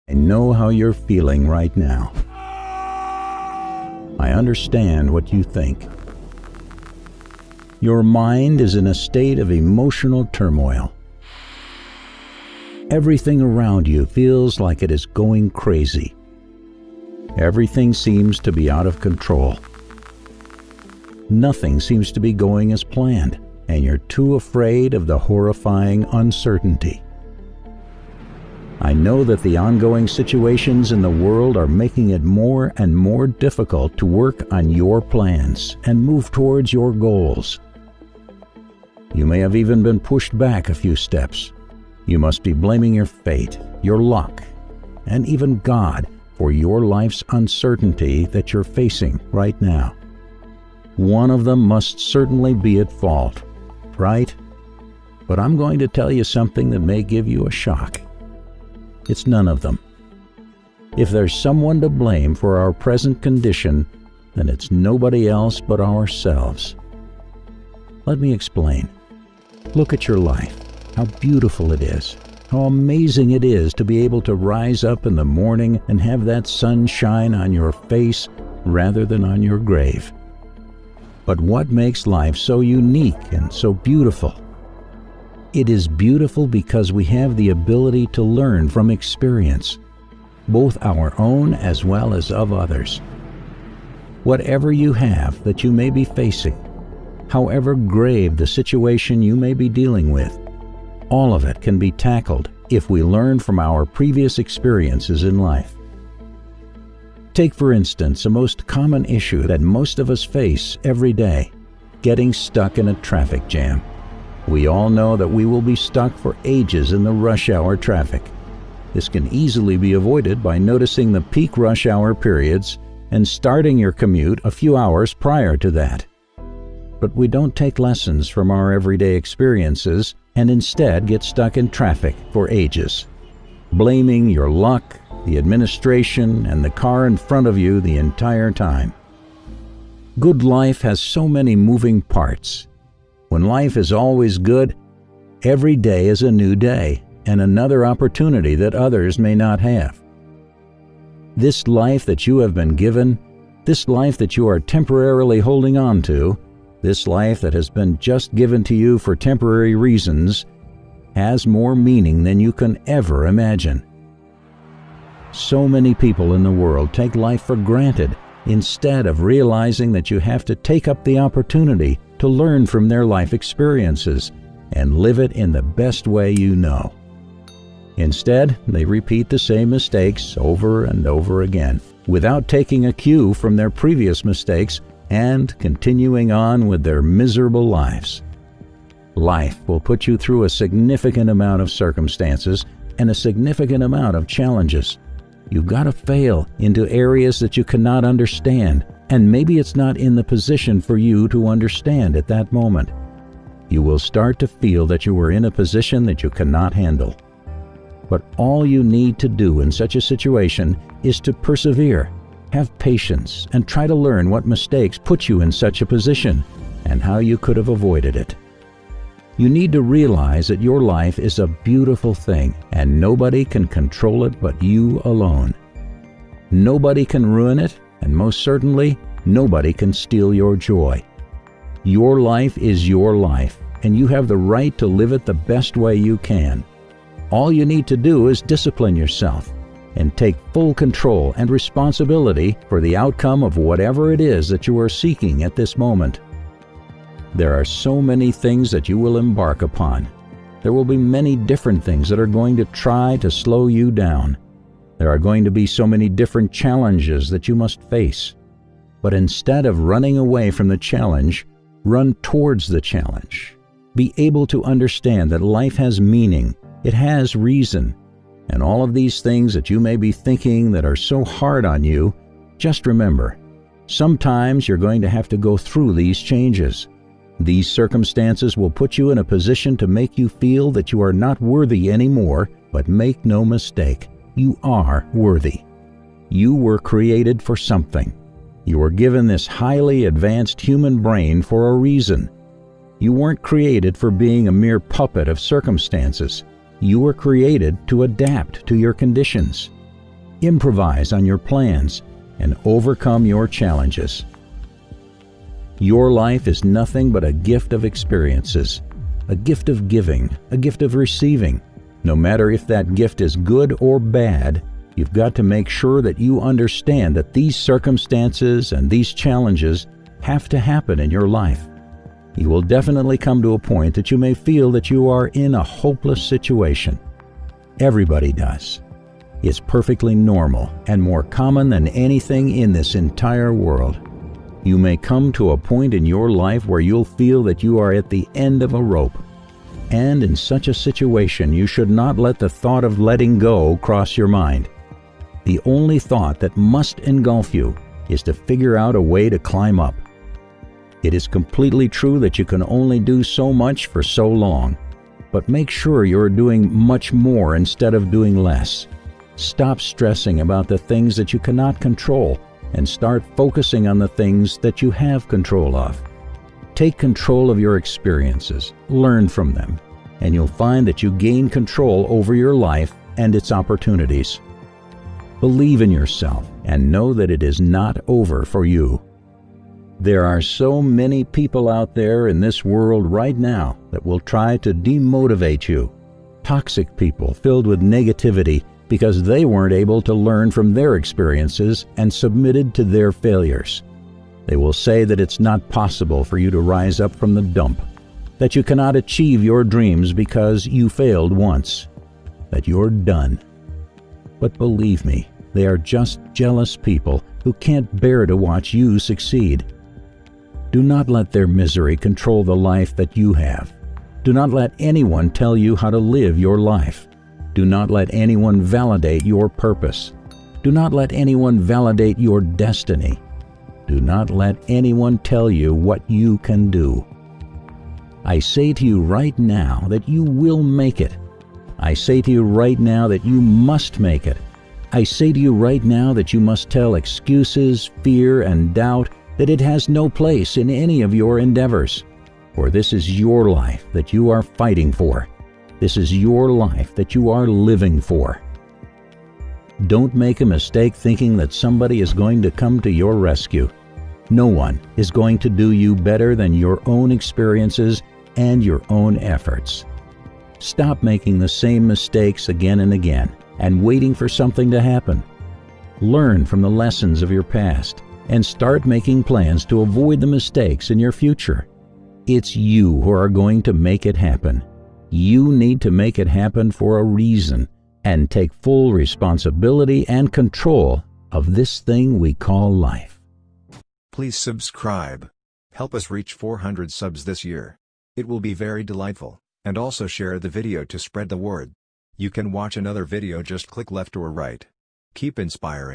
I know how you're feeling right now. I understand what you think. Your mind is in a state of emotional turmoil. Everything around you feels like it is going crazy. Everything seems to be out of control. Nothing seems to be going as planned, and you're too afraid of the horrifying uncertainty. I know that the ongoing situations in the world are making it more and more difficult to work on your plans and move towards your goals. You may have even been pushed back a few steps. You must be blaming your fate, your luck, and even God for your life's uncertainty that you're facing right now. One of them must certainly be at fault, right? But I'm going to tell you something that may give you a shock. It's none of them. If there's someone to blame for our present condition, then it's nobody else but ourselves. Let me explain. Look at your life, how beautiful it is, how amazing it is to be able to rise up in the morning and have that sun shine on your face rather than on your grave. But what makes life so unique and so beautiful? It is beautiful because we have the ability to learn from experience, both our own as well as of others. Whatever you have that you may be facing, however grave the situation you may be dealing with, all of it can be tackled if we learn from our previous experiences in life. Take, for instance, a most common issue that most of us face every day: getting stuck in a traffic jam. We all know that we will be stuck for ages in the rush hour traffic. This can easily be avoided by noticing the peak rush hour periods and starting your commute a few hours prior to that. But we don't take lessons from our everyday experiences and instead get stuck in traffic for ages, blaming your luck, the administration, and the car in front of you the entire time. Good life has so many moving parts. When life is always good, every day is a new day and another opportunity that others may not have. This life that you have been given, this life that you are temporarily holding on to, this life that has been just given to you for temporary reasons, has more meaning than you can ever imagine. So many people in the world take life for granted instead of realizing that you have to take up the opportunity to learn from their life experiences and live it in the best way you know. Instead, they repeat the same mistakes over and over again, without taking a cue from their previous mistakes and continuing on with their miserable lives. Life will put you through a significant amount of circumstances and a significant amount of challenges. You've got to fail into areas that you cannot understand, and maybe it's not in the position for you to understand at that moment. You will start to feel that you are in a position that you cannot handle. But all you need to do in such a situation is to persevere, have patience, and try to learn what mistakes put you in such a position and how you could have avoided it. You need to realize that your life is a beautiful thing and nobody can control it but you alone. Nobody can ruin it, and most certainly, nobody can steal your joy. Your life is your life, and you have the right to live it the best way you can. All you need to do is discipline yourself and take full control and responsibility for the outcome of whatever it is that you are seeking at this moment. There are so many things that you will embark upon. There will be many different things that are going to try to slow you down. There are going to be so many different challenges that you must face. But instead of running away from the challenge, run towards the challenge. Be able to understand that life has meaning, it has reason, and all of these things that you may be thinking that are so hard on you, just remember, sometimes you're going to have to go through these changes. These circumstances will put you in a position to make you feel that you are not worthy anymore, but make no mistake, you are worthy. You were created for something. You were given this highly advanced human brain for a reason. You weren't created for being a mere puppet of circumstances. You were created to adapt to your conditions. improvise on your plans, and overcome your challenges. Your life is nothing but a gift of experiences, a gift of giving, a gift of receiving. No matter if that gift is good or bad, you've got to make sure that you understand that these circumstances and these challenges have to happen in your life. You will definitely come to a point that you may feel that you are in a hopeless situation. Everybody does. It's perfectly normal and more common than anything in this entire world. You may come to a point in your life where you'll feel that you are at the end of a rope. And in such a situation, you should not let the thought of letting go cross your mind. The only thought that must engulf you is to figure out a way to climb up. It is completely true that you can only do so much for so long, but make sure you're doing much more instead of doing less. Stop stressing about the things that you cannot control and start focusing on the things that you have control of. Take control of your experiences, learn from them, and you'll find that you gain control over your life and its opportunities. Believe in yourself and know that it is not over for you. There are so many people out there in this world right now that will try to demotivate you. Toxic people filled with negativity because they weren't able to learn from their experiences and submitted to their failures. They will say that it's not possible for you to rise up from the dump, that you cannot achieve your dreams because you failed once, that you're done. But believe me, they are just jealous people who can't bear to watch you succeed. Do not let their misery control the life that you have. Do not let anyone tell you how to live your life. Do not let anyone validate your purpose. Do not let anyone validate your destiny. Do not let anyone tell you what you can do. I say to you right now that you will make it. I say to you right now that you must make it. I say to you right now that you must tell excuses, fear, and doubt that it has no place in any of your endeavors. For this is your life that you are fighting for. This is your life that you are living for. Don't make a mistake thinking that somebody is going to come to your rescue. No one is going to do you better than your own experiences and your own efforts. Stop making the same mistakes again and again and waiting for something to happen. Learn from the lessons of your past and start making plans to avoid the mistakes in your future. It's you who are going to make it happen. You need to make it happen for a reason and take full responsibility and control of this thing we call life. Please subscribe. Help us reach 400 subs this year. It will be very delightful, and also share the video to spread the word. You can watch another video, just click left or right. Keep inspiring.